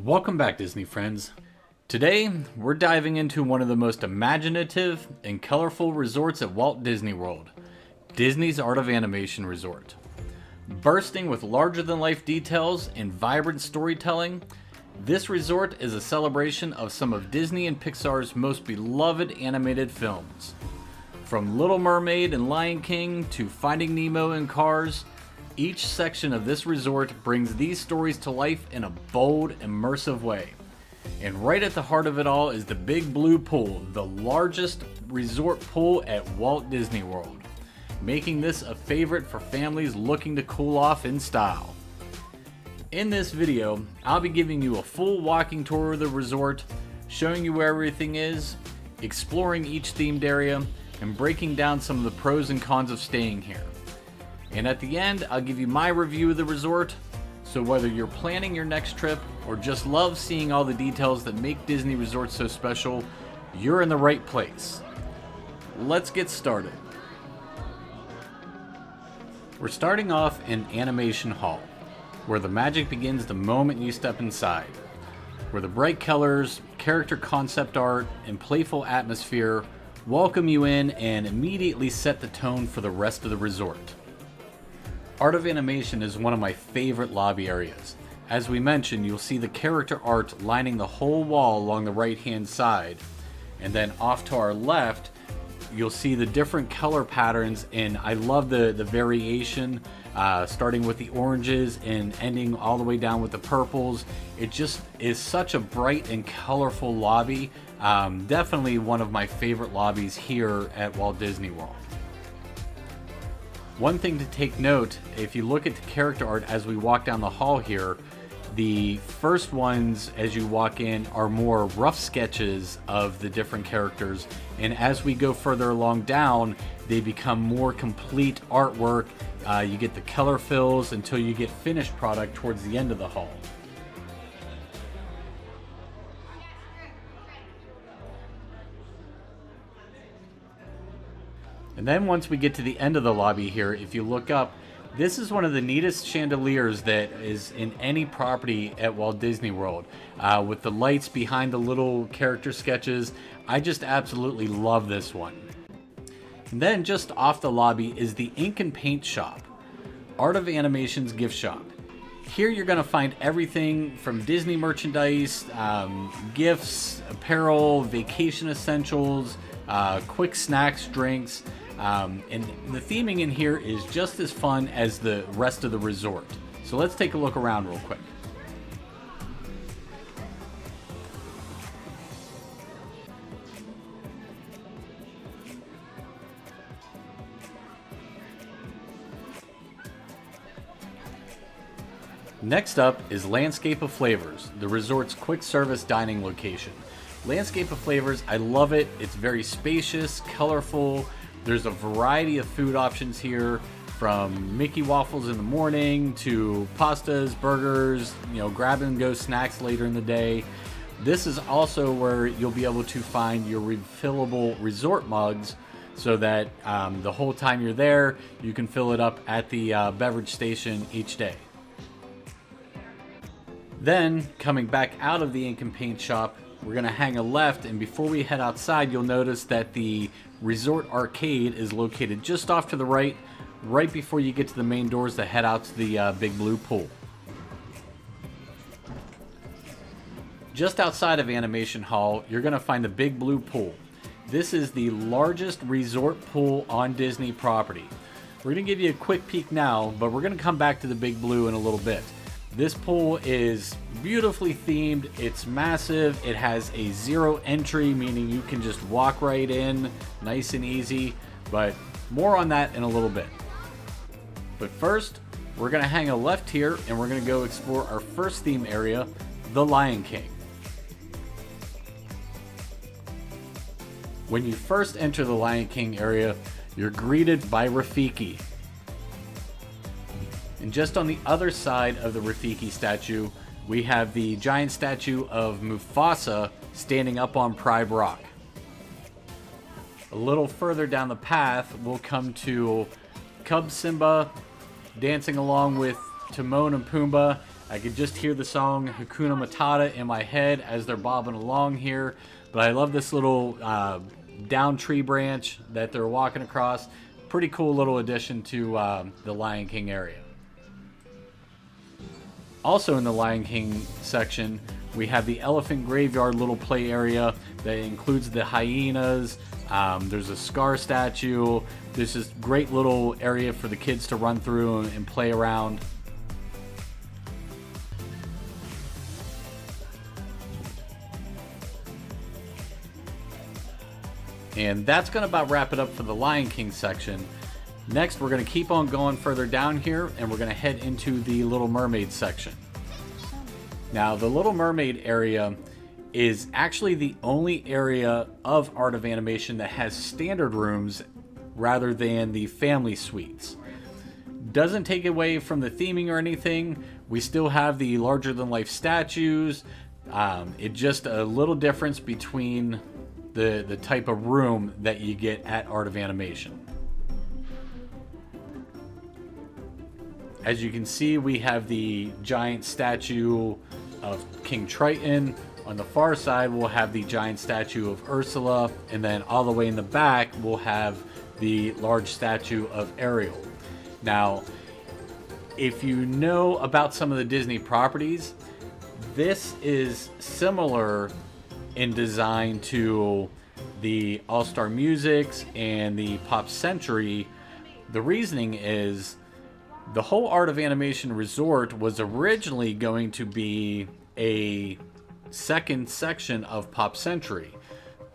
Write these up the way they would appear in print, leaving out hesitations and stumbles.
Welcome back, Disney friends. Today, we're diving into one of the most imaginative and colorful resorts at Walt Disney World, Disney's Art of Animation Resort. Bursting with larger-than-life details and vibrant storytelling, this resort is a celebration of some of Disney and Pixar's most beloved animated films. From Little Mermaid and Lion King to Finding Nemo and Cars, each section of this resort brings these stories to life in a bold, immersive way. And right at the heart of it all is the Big Blue Pool, the largest resort pool at Walt Disney World, making this a favorite for families looking to cool off in style. In this video, I'll be giving you a full walking tour of the resort, showing you where everything is, exploring each themed area, and breaking down some of the pros and cons of staying here. And at the end, I'll give you my review of the resort, so whether you're planning your next trip or just love seeing all the details that make Disney resorts so special, you're in the right place. Let's get started. We're starting off in Animation Hall, where the magic begins the moment you step inside, where the bright colors, character concept art, and playful atmosphere welcome you in and immediately set the tone for the rest of the resort. Art of Animation is one of my favorite lobby areas. As we mentioned, you'll see the character art lining the whole wall along the right-hand side. And then off to our left, you'll see the different color patterns, and I love the variation, starting with the oranges and ending all the way down with the purples. It just is such a bright and colorful lobby. Definitely one of my favorite lobbies here at Walt Disney World. One thing to take note, if you look at the character art as we walk down the hall here, the first ones as you walk in are more rough sketches of the different characters, and as we go further along down, they become more complete artwork. You get the color fills until you get finished product towards the end of the hall. And then once we get to the end of the lobby here, if you look up, this is one of the neatest chandeliers that is in any property at Walt Disney World. With the lights behind the little character sketches, I just absolutely love this one. And then just off the lobby is the Ink and Paint Shop, Art of Animation's gift shop. Here you're going to find everything from Disney merchandise, gifts, apparel, vacation essentials, quick snacks, drinks. And the theming in here is just as fun as the rest of the resort. So let's take a look around real quick. Next up is Landscape of Flavors, the resort's quick service dining location. Landscape of Flavors, I love it. It's very spacious, colorful. There's a variety of food options here, from Mickey waffles in the morning to pastas, burgers, grab and go snacks later in the day. This is also where you'll be able to find your refillable resort mugs, so that the whole time you're there, you can fill it up at the beverage station each day. Then, coming back out of the Ink and Paint Shop, we're going to hang a left, and before we head outside, you'll notice that the Resort Arcade is located just off to the right, right before you get to the main doors that head out to the Big Blue Pool. Just outside of Animation Hall, you're going to find the Big Blue Pool. This is the largest resort pool on Disney property. We're going to give you a quick peek now, but we're going to come back to the Big Blue in a little bit. This pool is beautifully themed, it's massive, it has a zero entry, meaning you can just walk right in, nice and easy, but more on that in a little bit. But first, we're going to hang a left here, and we're going to go explore our first theme area, the Lion King. When you first enter the Lion King area, you're greeted by Rafiki. And just on the other side of the Rafiki statue, we have the giant statue of Mufasa standing up on Pride Rock. A little further down the path, we'll come to Cub Simba dancing along with Timon and Pumbaa I could just hear the song Hakuna Matata in my head as they're bobbing along here. But I love this little down tree branch that they're walking across. Pretty cool little addition to the Lion King area. Also in the Lion King section, we have the elephant graveyard little play area that includes the hyenas. There's a Scar statue. There's this great little area for the kids to run through and play around. And that's going to about wrap it up for the Lion King section. Next, we're going to keep on going further down here, and we're going to head into the Little Mermaid section. Now, the Little Mermaid area is actually the only area of Art of Animation that has standard rooms rather than the family suites. Doesn't take away from the theming or anything. We still have the larger-than-life statues. It's just a little difference between the type of room that you get at Art of Animation. As you can see, we have the giant statue of King Triton. On the far side, we'll have the giant statue of Ursula. And then all the way in the back, we'll have the large statue of Ariel. Now, if you know about some of the Disney properties, this is similar in design to the All-Star Musics and the Pop Century. The reasoning is the whole Art of Animation resort was originally going to be a second section of Pop Century.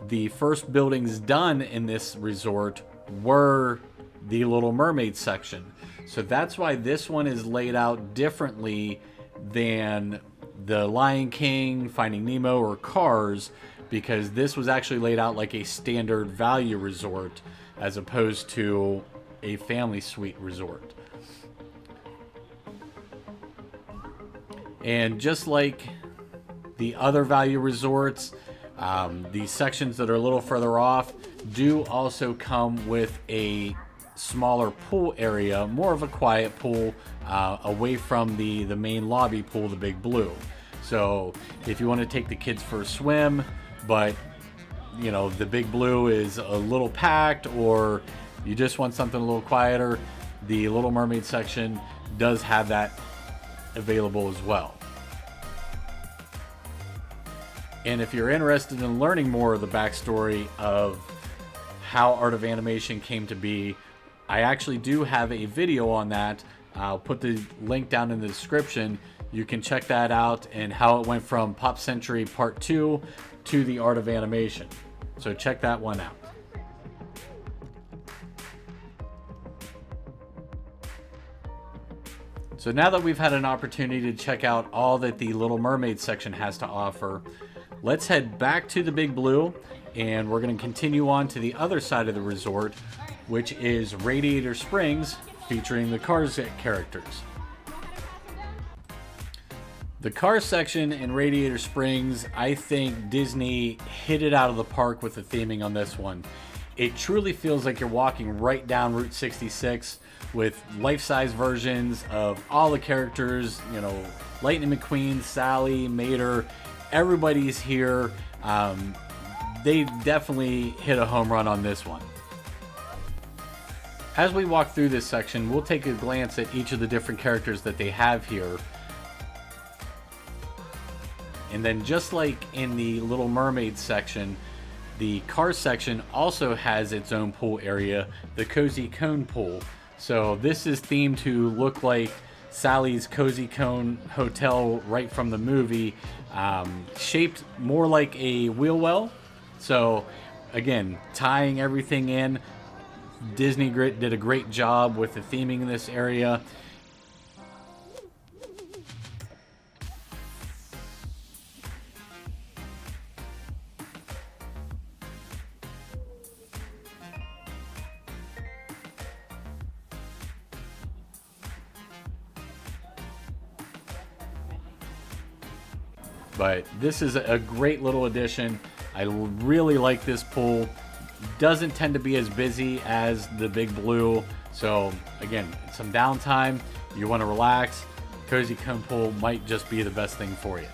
The first buildings done in this resort were the Little Mermaid section. So that's why this one is laid out differently than the Lion King, Finding Nemo, or Cars, because this was actually laid out like a standard value resort as opposed to a family suite resort. And just like the other value resorts, the sections that are a little further off do also come with a smaller pool area, more of a quiet pool, away from the main lobby pool, the Big Blue. So if you want to take the kids for a swim, but you know the Big Blue is a little packed, or you just want something a little quieter, the Little Mermaid section does have that available as well. And if you're interested in learning more of the backstory of how Art of Animation came to be, I actually do have a video on that. I'll put the link down in the description. You can check that out and how it went from Pop Century Part 2 to the Art of Animation. So check that one out. So now that we've had an opportunity to check out all that the Little Mermaid section has to offer, let's head back to the Big Blue, and we're going to continue on to the other side of the resort, which is Radiator Springs, featuring the Cars characters. The Cars section in Radiator Springs, I think Disney hit it out of the park with the theming on this one. It truly feels like you're walking right down Route 66 with life-size versions of all the characters, you know, Lightning McQueen, Sally, Mater, everybody's here. They definitely hit a home run on this one. As we walk through this section, we'll take a glance at each of the different characters that they have here. And then just like in the Little Mermaid section, the Cars section also has its own pool area, the Cozy Cone Pool. So this is themed to look like Sally's Cozy Cone Hotel right from the movie, shaped more like a wheel well. So again, tying everything in. Disney did a great job with the theming in this area. But this is a great little addition. I really like this pool. Doesn't tend to be as busy as the Big Blue. So again, some downtime, you want to relax, cozy cone pool might just be the best thing for you.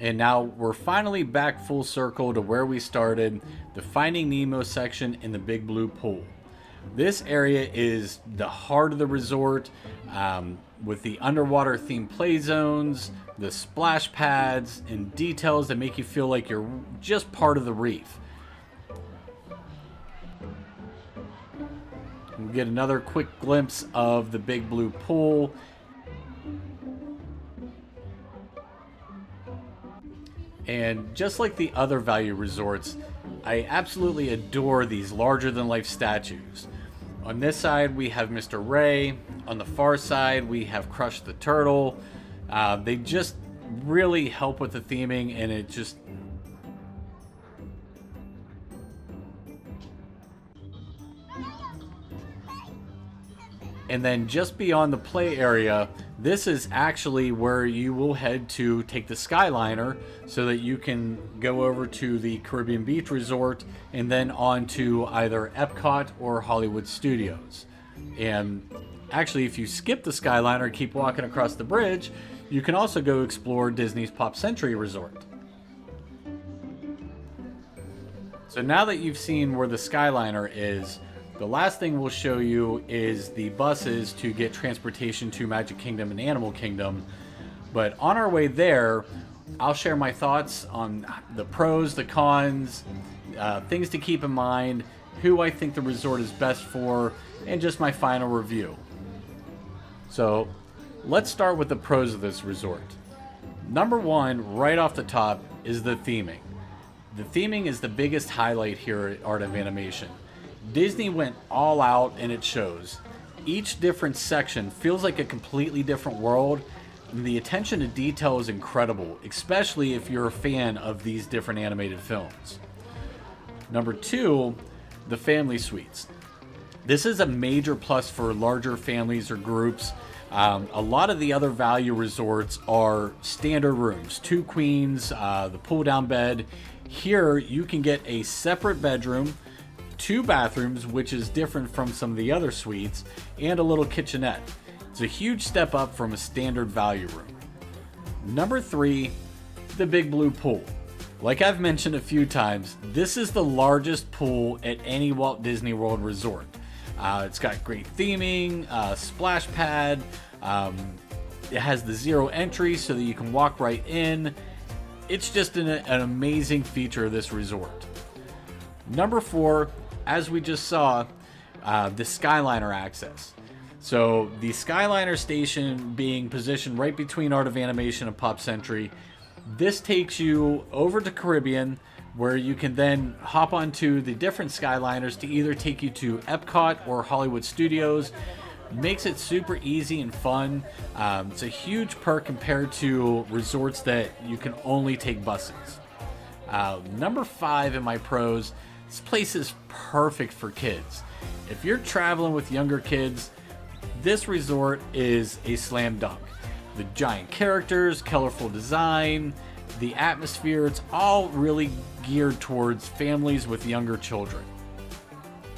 And now we're finally back full circle to where we started, the Finding Nemo section in the Big Blue Pool. This area is the heart of the resort, with the underwater themed play zones, the splash pads, and details that make you feel like you're just part of the reef. We'll get another quick glimpse of the Big Blue Pool. And just like the other value resorts, I absolutely adore these larger-than-life statues. On this side, we have Mr. Ray. On the far side, we have Crush the Turtle. They just really help with the theming, and it just... And then just beyond the play area, this is actually where you will head to take the Skyliner so that you can go over to the Caribbean Beach Resort and then on to either Epcot or Hollywood Studios. And actually, if you skip the Skyliner and keep walking across the bridge, you can also go explore Disney's Pop Century Resort. So now that you've seen where the Skyliner is, the last thing we'll show you is the buses to get transportation to Magic Kingdom and Animal Kingdom. But on our way there, I'll share my thoughts on the pros, the cons, things to keep in mind, who I think the resort is best for, and just my final review. So let's start with the pros of this resort. Number one, right off the top, is the theming. The theming is the biggest highlight here at Art of Animation. Disney went all out, and it shows. Each different section feels like a completely different world, and the attention to detail is incredible, especially if you're a fan of these different animated films. Number two, the family suites. This is a major plus for larger families or groups. A lot of the other value resorts are standard rooms, 2 queens, the pull-down bed. Here, you can get a separate bedroom, 2 bathrooms, which is different from some of the other suites, and a little kitchenette. It's a huge step up from a standard value room. Number 3, the Big Blue Pool. Like I've mentioned a few times, this is the largest pool at any Walt Disney World resort. It's got great theming, splash pad, it has the 0 entry so that you can walk right in. It's just an amazing feature of this resort. Number 4, as we just saw, the Skyliner access. So the Skyliner station being positioned right between Art of Animation and Pop Century, this takes you over to Caribbean, where you can then hop onto the different Skyliners to either take you to Epcot or Hollywood Studios. Makes it super easy and fun. It's a huge perk compared to resorts that you can only take buses. Number 5 in my pros, this place is perfect for kids. If you're traveling with younger kids, this resort is a slam dunk. The giant characters, colorful design, the atmosphere, it's all really geared towards families with younger children.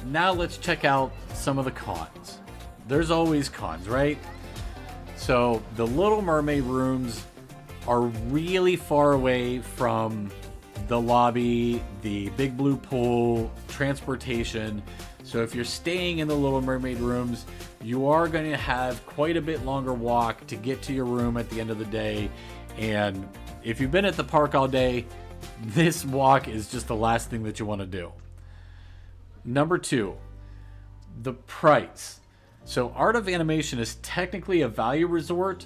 Now let's check out some of the cons. There's always cons, right? So the Little Mermaid rooms are really far away from the lobby, the Big Blue Pool, transportation. So if you're staying in the Little Mermaid rooms, you are going to have quite a bit longer walk to get to your room at the end of the day. And if you've been at the park all day, this walk is just the last thing that you want to do. Number 2, the price. So Art of Animation is technically a value resort,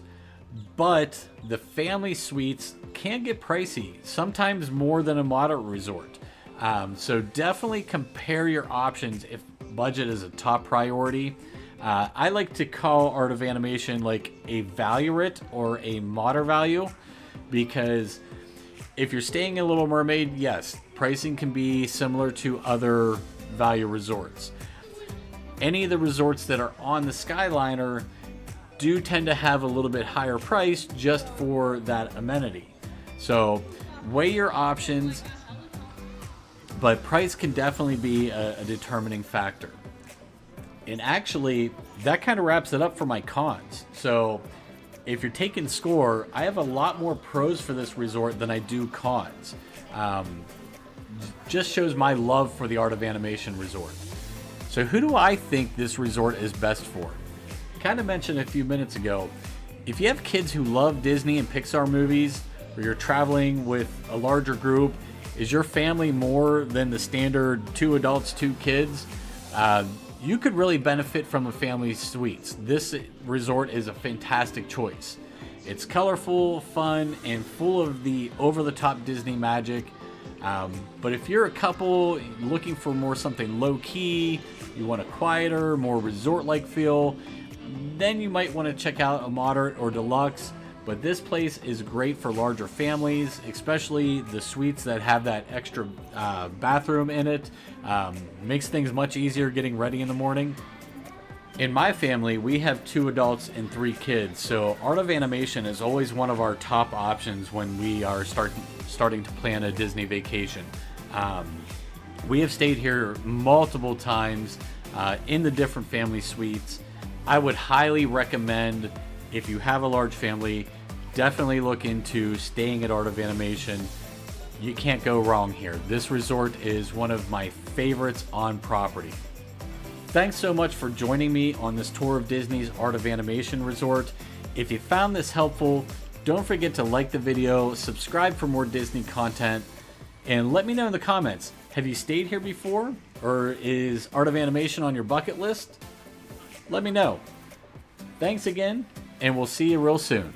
but the family suites can get pricey, sometimes more than a moderate resort. So definitely compare your options if budget is a top priority. I like to call Art of Animation like a valuate or a moderate value, because if you're staying in Little Mermaid, yes, pricing can be similar to other value resorts. Any of the resorts that are on the Skyliner do tend to have a little bit higher price just for that amenity. So weigh your options. but price can definitely be a determining factor. And actually, that kind of wraps it up for my cons. So if you're taking score, I have a lot more pros for this resort than I do cons. Just shows my love for the Art of Animation resort. So who do I think this resort is best for? Kind of mentioned a few minutes ago, if you have kids who love Disney and Pixar movies, or you're traveling with a larger group, is your family more than the standard 2 adults, 2 kids? You could really benefit from the family suites. This resort is a fantastic choice. It's colorful, fun, and full of the over-the-top Disney magic. But if you're a couple looking for more something low-key, you want a quieter, more resort-like feel, then you might want to check out a moderate or deluxe. But this place is great for larger families, especially the suites that have that extra bathroom in it. Makes things much easier getting ready in the morning. In my family, we have 2 adults and 3 kids, so Art of Animation is always one of our top options when we are starting to plan a Disney vacation. We have stayed here multiple times in the different family suites. I would highly recommend, if you have a large family, definitely look into staying at Art of Animation. You can't go wrong here. This resort is one of my favorites on property. Thanks so much for joining me on this tour of Disney's Art of Animation Resort. If you found this helpful, don't forget to like the video, subscribe for more Disney content, and let me know in the comments, have you stayed here before? Or is Art of Animation on your bucket list? Let me know. Thanks again, and we'll see you real soon.